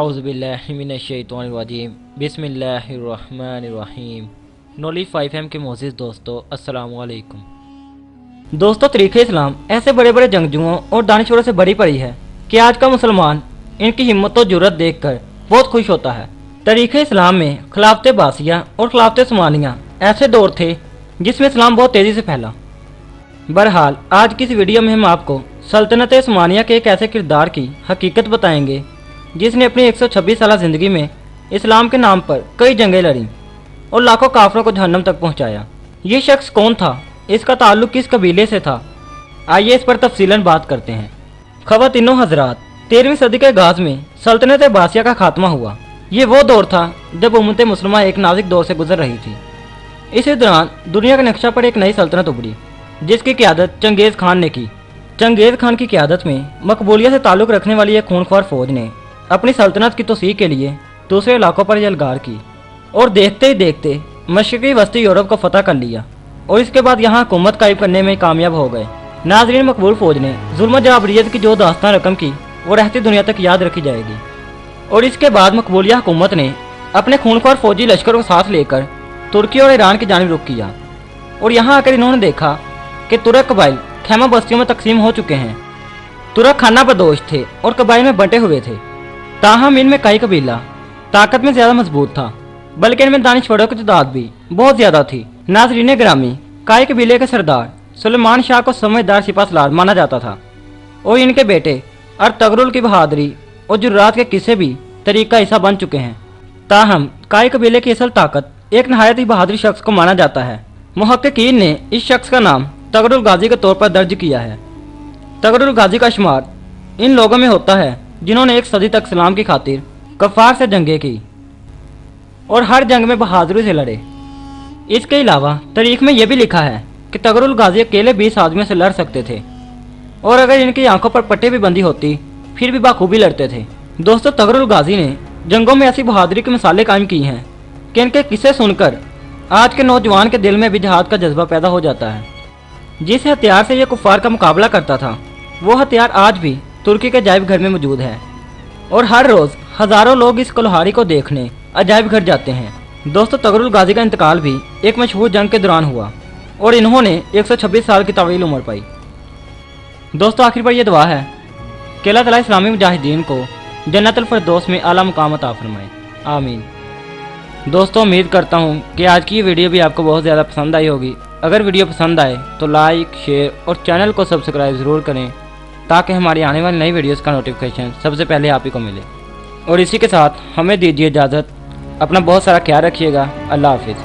औज़ुबिल्लाहिमिनश्शैतानिर्रजीम बिस्मिल्लाहिर्रहमानिर्रहीम। Knowledge 5M के मोअज़्ज़िज़ दोस्तों, अस्सलामु अलैकुम। दोस्तों, तरीक़े इस्लाम ऐसे बड़े बड़े जंगजुओं और दानिशवरों से भरी पड़ी है कि आज का मुसलमान इनकी हिम्मत और जुर्रत देख कर बहुत खुश होता है। तरीक़े इस्लाम में खिलाफ़त बासिया और खिलाफ़त उस्मानिया ऐसे दौर थे जिसमें इस्लाम बहुत तेज़ी से फैला। बहरहाल आज की इस वीडियो में हम आपको सल्तनत उस्मानिया के एक ऐसे किरदार की हकीकत बताएंगे जिसने अपनी 126 साल ज़िंदगी में इस्लाम के नाम पर कई जंगें लड़ी और लाखों काफरों को जहन्नम तक पहुंचाया। ये शख्स कौन था, इसका ताल्लुक किस कबीले से था, आइए इस पर तफसीलन बात करते हैं। ख़वातीनो हज़रात, 13वीं सदी के आगाज़ में सल्तनत बासिया का खात्मा हुआ। ये वो दौर था जब उम्मत मुस्लिमा एक नाजुक दौर से गुजर रही थी। इसी दौरान दुनिया के नक्शा पर एक नई सल्तनत उभरी जिसकी क़यादत चंगेज़ खान ने की। चंगेज़ खान की क़यादत में मकबूलिया से ताल्लुक़ रखने वाली एक खूनख्वार फौज ने अपनी सल्तनत की तोसीक के लिए दूसरे इलाकों पर यलगार की और देखते ही देखते मशरक़ी वस्ती यूरोप को फतह कर लिया और इसके बाद यहाँ हुकूमत कायम करने में कामयाब हो गए। नाज़रीन, मकबूल फौज ने जुल्म जाबरियत की जो दास्तान रकम की वो रहती दुनिया तक याद रखी जाएगी। और इसके बाद मकबूलिया हुकूमत ने अपने खूनख्वार फौजी लश्कर को साथ लेकर तुर्की और ईरान की जानिब रुख किया और यहाँ आकर इन्होंने देखा कि तुर्क कबाइल खैमा बस्तियों में तकसीम हो चुके हैं। तुर्क खाना बदोश थे और कबाइल में बंटे हुए थे। ताहम इनमें कई कबीला ताकत में ज़्यादा मजबूत था, बल्कि इनमें दानिशवरों की तादाद भी बहुत ज़्यादा थी। नाज़रीन ग्रामी, काई कबीले के सरदार सुलेमान शाह को समझदार सिपहसालार माना जाता था और इनके बेटे अर्तगरुल की बहादुरी और जुर्रात के किस्से भी तरीक़ का हिस्सा बन चुके हैं। ताहम काई कबीले की असल ताकत एक नहायत ही बहादुर शख्स को माना जाता है। मुहक्किकीन ने इस शख्स का नाम तगरुल गाजी के तौर पर दर्ज किया है। तगरुल गाजी का शुमार इन लोगों में होता है जिन्होंने एक सदी तक इस्लाम की खातिर कफ़ार से जंगें की और हर जंग में बहादुरी से लड़े। इसके अलावा तारीख में यह भी लिखा है कि तगरुल गाजी अकेले 20 आदमियों से लड़ सकते थे और अगर इनकी आंखों पर पट्टी भी बंदी होती फिर भी बाखूबी लड़ते थे। दोस्तों, तगरुल गाजी ने जंगों में ऐसी बहादुरी की मिसालें कायम की हैं कि इनके किस्से सुनकर आज के नौजवान के दिल में भी जिहाद का जज्बा पैदा हो जाता है। जिस हथियार से ये कुफ़ार का मुकाबला करता था वो हथियार आज भी तुर्की के अजायब घर में मौजूद है और हर रोज़ हज़ारों लोग इस कुल्हाड़ी को देखने अजायब घर जाते हैं। दोस्तों, तगरुल गाजी का इंतकाल भी एक मशहूर जंग के दौरान हुआ और इन्होंने 126 साल की तवील उम्र पाई। दोस्तों, आखिर पर यह दुआ है कि अल्लाह ताला इस्लामी मुजाहिदीन को जन्नतुल फिरदौस में आला मुकाम अता फरमाए, आमीन। दोस्तों, उम्मीद करता हूँ कि आज की वीडियो भी आपको बहुत ज़्यादा पसंद आई होगी। अगर वीडियो पसंद आए तो लाइक, शेयर और चैनल को सब्सक्राइब ज़रूर करें ताकि हमारी आने वाली नई वीडियोस का नोटिफिकेशन सबसे पहले आप ही को मिले। और इसी के साथ हमें दीजिए इजाज़त। अपना बहुत सारा ख्याल रखिएगा। अल्लाह हाफिज़।